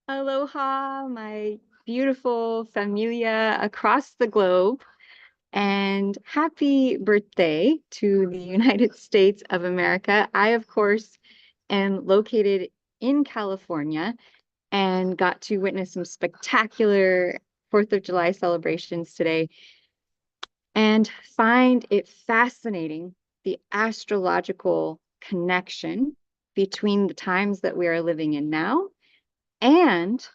Aloha, my beautiful familia across the globe, and happy birthday to the United States of America. I, of course, am located in California and got to witness some spectacular 4th of July celebrations today and find it fascinating the astrological connection between the times that we are living in now and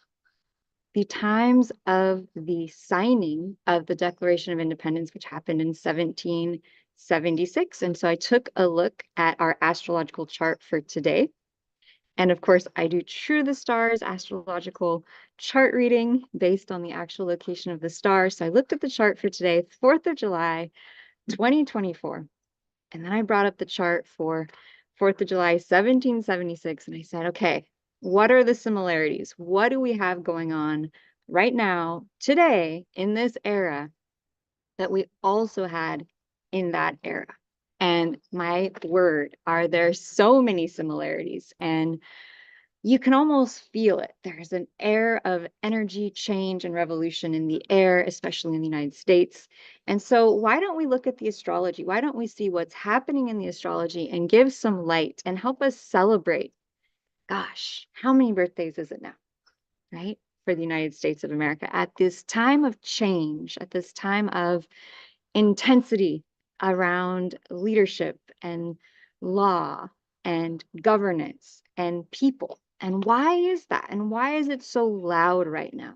the times of the signing of the Declaration of Independence, which happened in 1776. And so I took a look at our astrological chart for today. And of course, I do True the Stars astrological chart reading based on the actual location of the stars. So I looked at the chart for today, 4th of July, 2024. And then I brought up the chart for 4th of July, 1776. And I said, okay, what are the similarities? What do we have going on right now, today, in this era that we also had in that era? And my word, are there so many similarities? And you can almost feel it. There's an air of energy, change, and revolution in the air, especially in the United States. And so, why don't we look at the astrology? Why don't we see what's happening in the astrology and give some light and help us celebrate? Gosh, how many birthdays is it now, right? For the United States of America at this time of change, at this time of intensity around leadership and law and governance and people. And why is that? And why is it so loud right now?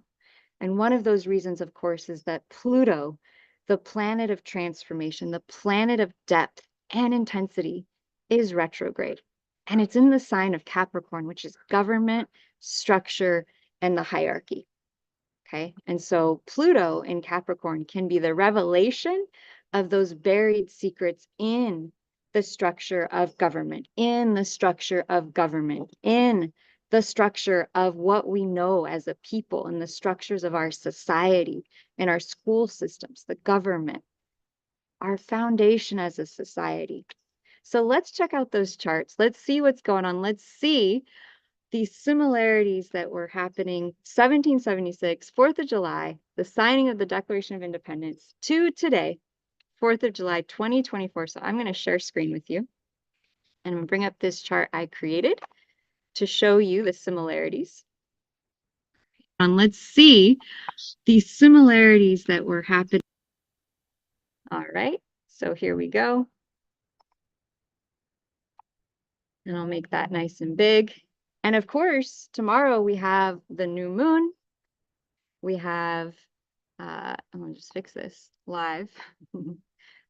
And one of those reasons, of course, is that Pluto, the planet of transformation, the planet of depth and intensity, is retrograde. And it's in the sign of Capricorn, which is government, structure, and the hierarchy. Okay. And so Pluto in Capricorn can be the revelation of those buried secrets in the structure of government, in the structure of government, in the structure of what we know as a people, in the structures of our society, in our school systems, the government, our foundation as a society. So let's check out those charts. Let's see what's going on. Let's see these similarities that were happening 1776, 4th of July, the signing of the Declaration of Independence, to today, 4th of July, 2024. So I'm going to share screen with you. And I'm going to bring up this chart I created to show you the similarities. And let's see these similarities that were happening. All right, so here we go. And I'll make that nice and big. And of course, tomorrow we have the new moon. We have, I'm gonna just fix this live.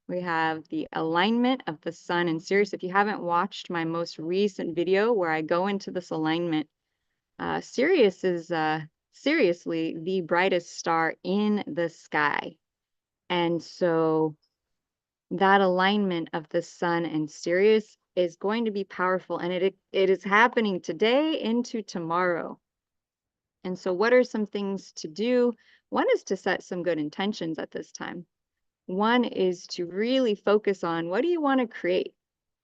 We have the alignment of the sun in Sirius. If you haven't watched my most recent video where I go into this alignment, Sirius is seriously the brightest star in the sky. And so that alignment of the sun and Sirius is going to be powerful, and it is happening today into tomorrow. And so what are some things to do? One is to set some good intentions at this time. One is to really focus on, what do you want to create,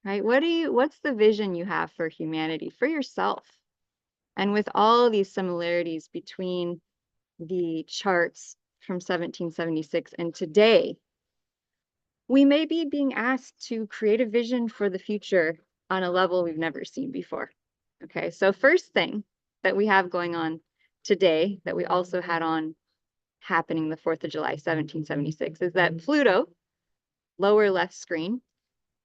right? What's the vision you have for humanity, for yourself? And with all these similarities between the charts from 1776 and today, we may be being asked to create a vision for the future on a level we've never seen before. Okay, so first thing that we have going on today that we also had on happening the 4th of July, 1776, is that Pluto, lower left screen,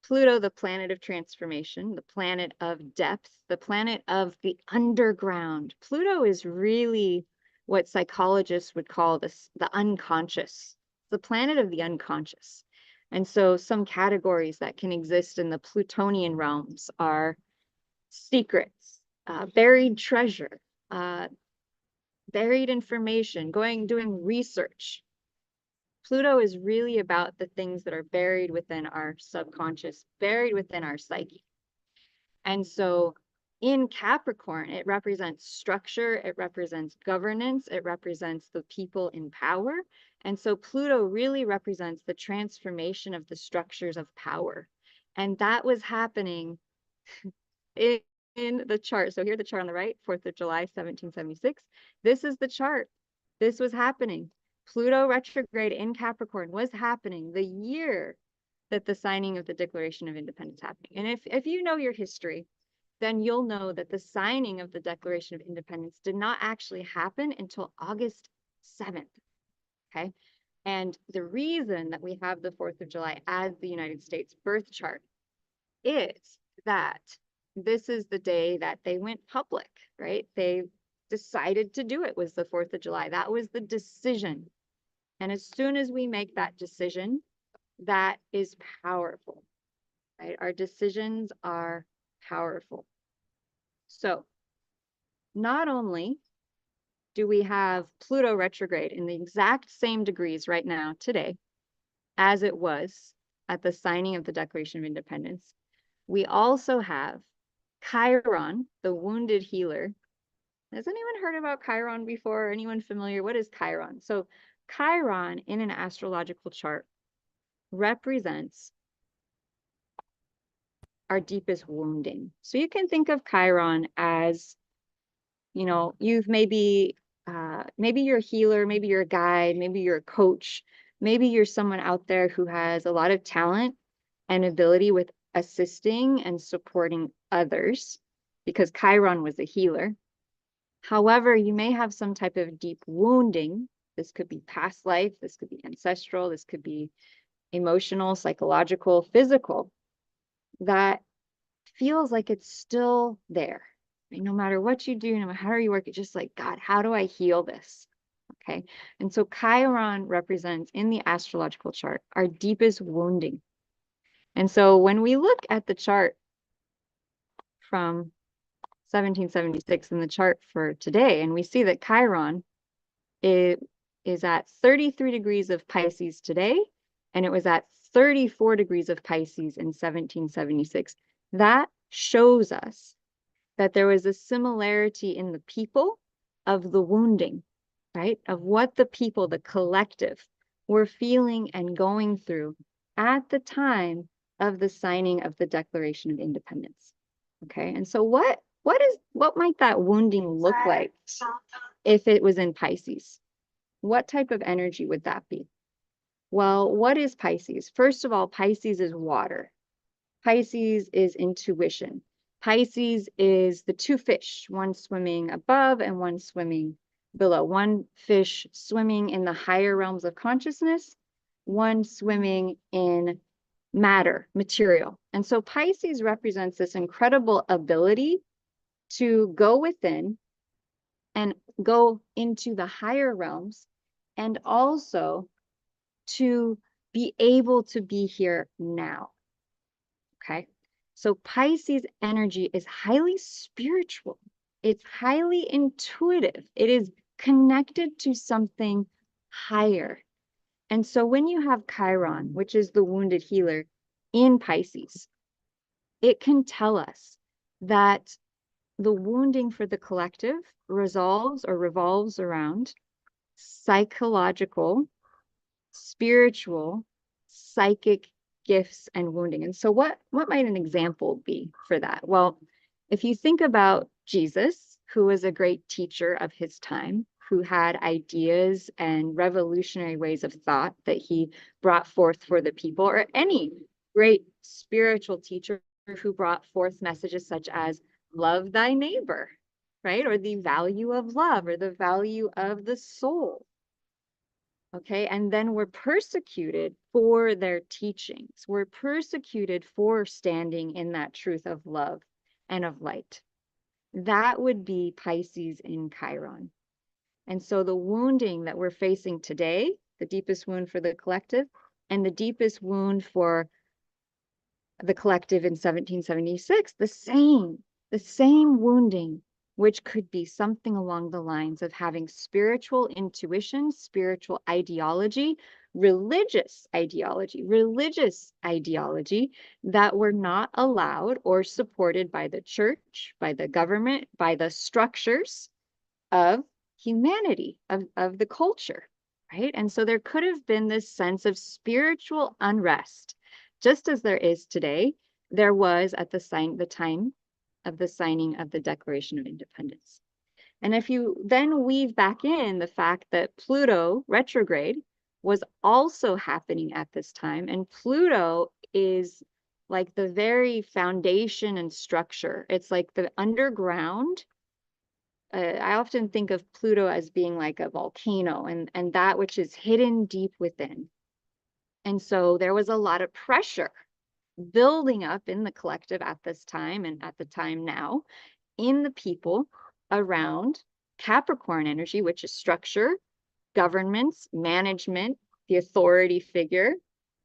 Pluto, the planet of transformation, the planet of depth, the planet of the underground. Pluto is really what psychologists would call this, the unconscious, the planet of the unconscious. And so some categories that can exist in the Plutonian realms are secrets, buried treasure, buried information, doing research. Pluto is really about the things that are buried within our subconscious, buried within our psyche. And so in Capricorn, it represents structure, it represents governance, it represents the people in power. And so Pluto really represents the transformation of the structures of power. And that was happening in in the chart. So here's the chart on the right, 4th of July, 1776. This is the chart. This was happening. Pluto retrograde in Capricorn was happening the year that the signing of the Declaration of Independence happened. And if you know your history, then you'll know that the signing of the Declaration of Independence did not actually happen until August 7th. Okay. And the reason that we have the 4th of July as the United States birth chart is that this is the day that they went public, right? They decided to do it, was the 4th of July. That was the decision. And as soon as we make that decision, that is powerful, right? Our decisions are powerful. So not only do we have Pluto retrograde in the exact same degrees right now today as it was at the signing of the Declaration of Independence, we also have Chiron, the wounded healer. Has anyone heard about Chiron before? Anyone familiar? What is Chiron? So Chiron in an astrological chart represents our deepest wounding. So you can think of Chiron as, you know, you've maybe you're a healer, maybe you're a guide, maybe you're a coach, maybe you're someone out there who has a lot of talent and ability with assisting and supporting others, because Chiron was a healer. However, you may have some type of deep wounding. This could be past life, this could be ancestral, this could be emotional, psychological, physical, that feels like it's still there. No matter what you do, no matter how you work, it's just like, God, how do I heal this? Okay. And so Chiron represents in the astrological chart our deepest wounding. And so when we look at the chart from 1776 and the chart for today, and we see that Chiron is at 33 degrees of Pisces today, and it was at 34 degrees of Pisces in 1776. That shows us that there was a similarity in the people of the wounding, right? Of what the people, the collective, were feeling and going through at the time of the signing of the Declaration of Independence. Okay, and so what might that wounding look like if it was in Pisces? What type of energy would that be? Well, what is Pisces? First of all, Pisces is water. Pisces is intuition. Pisces is the two fish, one swimming above and one swimming below. One fish swimming in the higher realms of consciousness, one swimming in matter, material. And so Pisces represents this incredible ability to go within and go into the higher realms, and also to be able to be here now. Okay. So Pisces energy is highly spiritual. It's highly intuitive. It is connected to something higher. And so when you have Chiron, which is the wounded healer in Pisces, it can tell us that the wounding for the collective resolves or revolves around psychological, spiritual, psychic gifts and wounding. And so what might an example be for that? Well, if you think about Jesus, who was a great teacher of his time, who had ideas and revolutionary ways of thought that he brought forth for the people, or any great spiritual teacher who brought forth messages such as love thy neighbor, right? Or the value of love, or the value of the soul. Okay, and then we're persecuted for their teachings. We're persecuted for standing in that truth of love and of light. That would be Pisces in Chiron. And so the wounding that we're facing today, the deepest wound for the collective, and the deepest wound for the collective in 1776, the same wounding, which could be something along the lines of having spiritual intuition, spiritual ideology, religious ideology that were not allowed or supported by the church, by the government, by the structures of humanity, of the culture, right? And so there could have been this sense of spiritual unrest, just as there is today. There was at the time of the signing of the Declaration of Independence. And if you then weave back in the fact that Pluto retrograde was also happening at this time, and Pluto is like the very foundation and structure. It's like the underground. I often think of Pluto as being like a volcano and that which is hidden deep within. And so there was a lot of pressure building up in the collective at this time and at the time now in the people around Capricorn energy, which is structure, governments, management, the authority figure,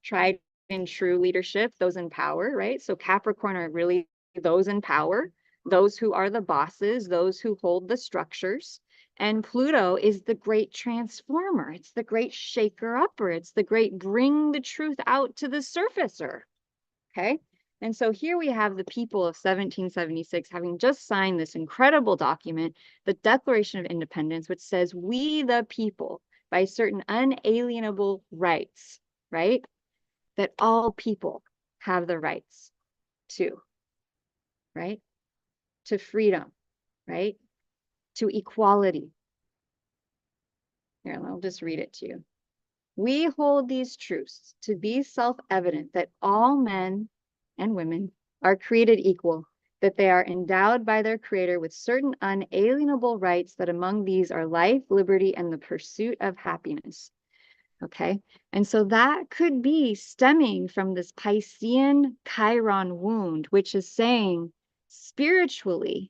tried and true leadership, those in power, right? So Capricorn are really those in power, those who are the bosses, those who hold the structures. And Pluto is the great transformer. It's the great shaker-upper. It's the great bring the truth out to the surfacer. Okay. And so here we have the people of 1776 having just signed this incredible document, the Declaration of Independence, which says, we the people, by certain unalienable rights, right? That all people have the rights to, right? To freedom, right? To equality. Here, I'll just read it to you. We hold these truths to be self-evident that all men and women are created equal, that they are endowed by their Creator with certain unalienable rights, that among these are life, liberty, and the pursuit of happiness. Okay, and so that could be stemming from this Piscean Chiron wound, which is saying, spiritually,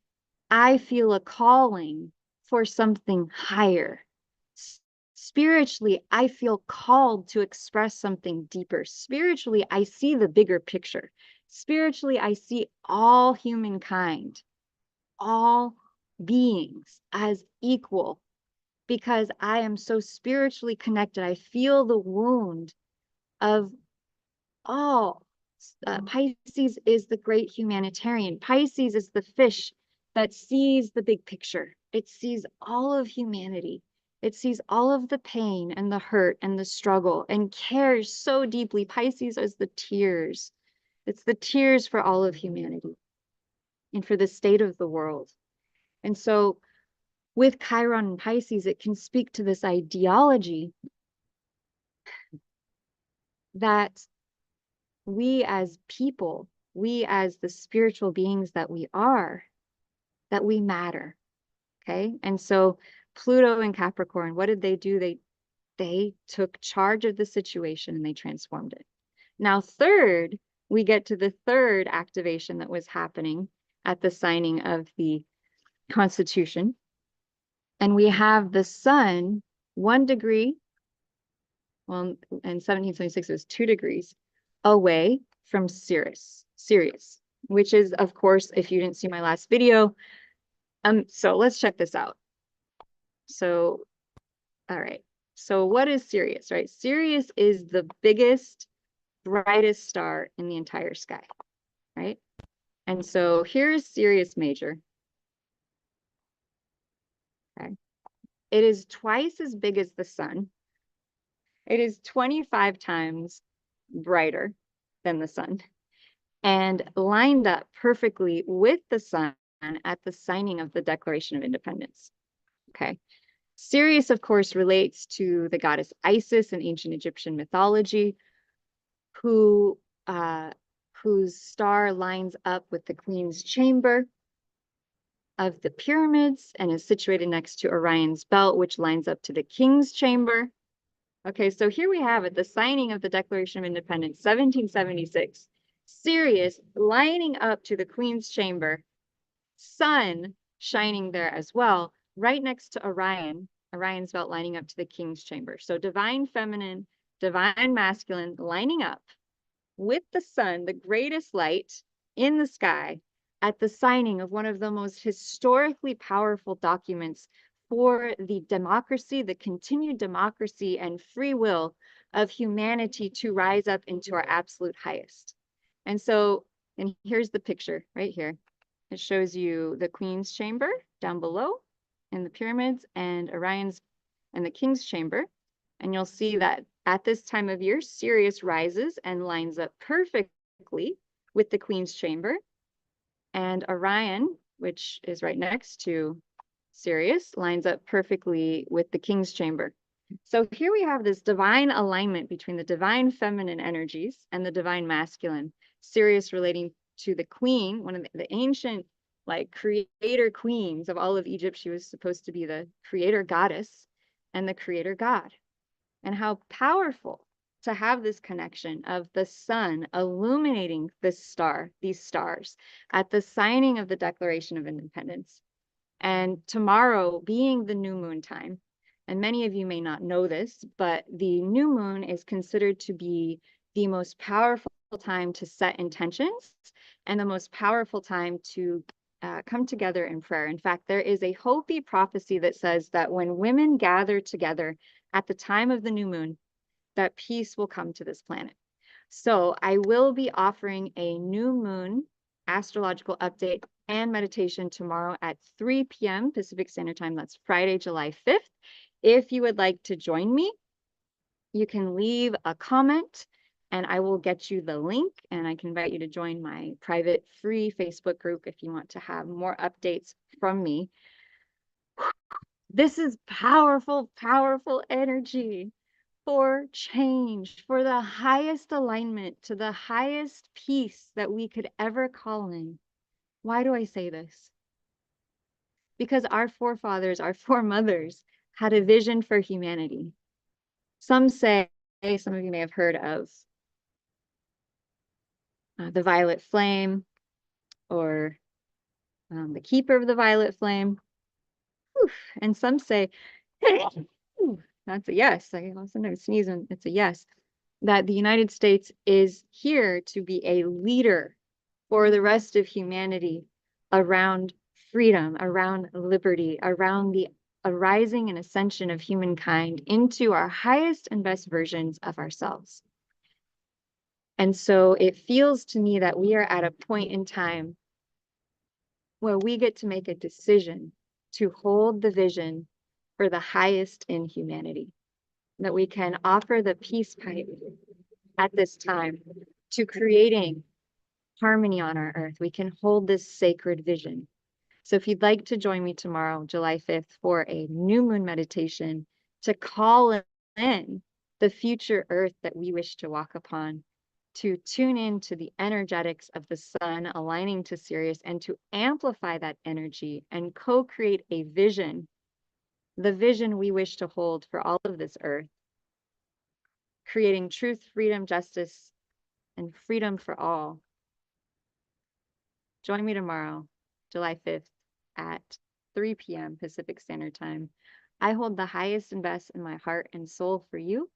I feel a calling for something higher. Spiritually, I feel called to express something deeper. Spiritually, I see the bigger picture. Spiritually, I see all humankind, all beings as equal, because I am so spiritually connected. I feel the wound of all. Pisces is the great humanitarian. Pisces is the fish that sees the big picture. It sees all of humanity. It sees all of the pain and the hurt and the struggle and cares so deeply. Pisces is the tears. It's the tears for all of humanity and for the state of the world. And so with Chiron and Pisces, it can speak to this ideology that we as people, we as the spiritual beings that we are, that we matter. Okay. And so Pluto and Capricorn, what did they do? They took charge of the situation and they transformed it. Now, third, we get to the third activation that was happening at the signing of the Constitution. And we have the sun 1 degree, well, in 1776, it was 2 degrees away from Sirius, which is, of course, if you didn't see my last video. So let's check this out. So, all right. So what is Sirius, right? Sirius is the biggest, brightest star in the entire sky, right? And so here's Sirius Major. Okay. It is twice as big as the sun. It is 25 times brighter than the sun and lined up perfectly with the sun at the signing of the Declaration of Independence. Okay. Sirius, of course, relates to the goddess Isis in ancient Egyptian mythology, whose star lines up with the Queen's Chamber of the pyramids and is situated next to Orion's belt, which lines up to the King's Chamber. Okay, so here we have it, the signing of the Declaration of Independence, 1776. Sirius lining up to the Queen's Chamber, sun shining there as well, right next to Orion's belt lining up to the King's Chamber. So divine feminine, divine masculine lining up with the sun, the greatest light in the sky, at the signing of one of the most historically powerful documents for the democracy, the continued democracy and free will of humanity to rise up into our absolute highest. And so, and here's the picture right here. It shows you the Queen's Chamber down below in the pyramids and Orion's and the King's Chamber. And you'll see that at this time of year, Sirius rises and lines up perfectly with the Queen's Chamber. And Orion, which is right next to Sirius, lines up perfectly with the King's Chamber. So here we have this divine alignment between the divine feminine energies and the divine masculine. Sirius relating to the queen, one of the ancient like creator queens of all of Egypt. She was supposed to be the creator goddess and the creator god. And how powerful to have this connection of the sun illuminating this star, these stars, at the signing of the Declaration of Independence. And tomorrow being the new moon time, and many of you may not know this, but the new moon is considered to be the most powerful time to set intentions and the most powerful time to come together in prayer. In fact, there is a Hopi prophecy that says that when women gather together at the time of the new moon, that peace will come to this planet. So I will be offering a new moon astrological update and meditation tomorrow at 3 p.m. Pacific Standard Time. That's Friday, July 5th. If you would like to join me, you can leave a comment and I will get you the link, and I can invite you to join my private free Facebook group if you want to have more updates from me. This is powerful, powerful energy for change, for the highest alignment, to the highest peace that we could ever call in. Why do I say this? Because our forefathers, our foremothers, had a vision for humanity. Some say, some of you may have heard of the violet flame, or the keeper of the violet flame. Whew. And some say, that's a yes. I sometimes sneeze and it's a yes, that the United States is here to be a leader for the rest of humanity around freedom, around liberty, around the arising and ascension of humankind into our highest and best versions of ourselves. And so it feels to me that we are at a point in time where we get to make a decision to hold the vision for the highest in humanity, that we can offer the peace pipe at this time to creating harmony on our earth. We can hold this sacred vision. So if you'd like to join me tomorrow, July 5th, for a new moon meditation to call in the future earth that we wish to walk upon, to tune in to the energetics of the sun aligning to Sirius, and to amplify that energy and co-create a vision, the vision we wish to hold for all of this earth, creating truth, freedom, justice, and freedom for all. Join me tomorrow, July 5th at 3 p.m. Pacific Standard Time. I hold the highest and best in my heart and soul for you,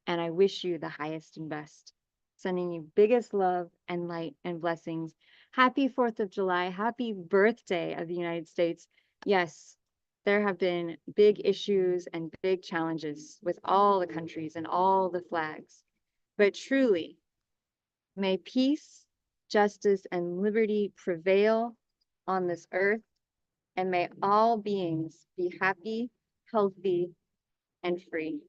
and I wish you the highest and best. Sending you biggest love and light and blessings. Happy 4th of July. Happy birthday of the United States. Yes, there have been big issues and big challenges with all the countries and all the flags. But truly, may peace, justice, and liberty prevail on this earth, and may all beings be happy, healthy, and free.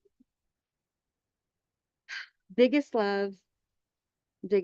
Biggest love, biggest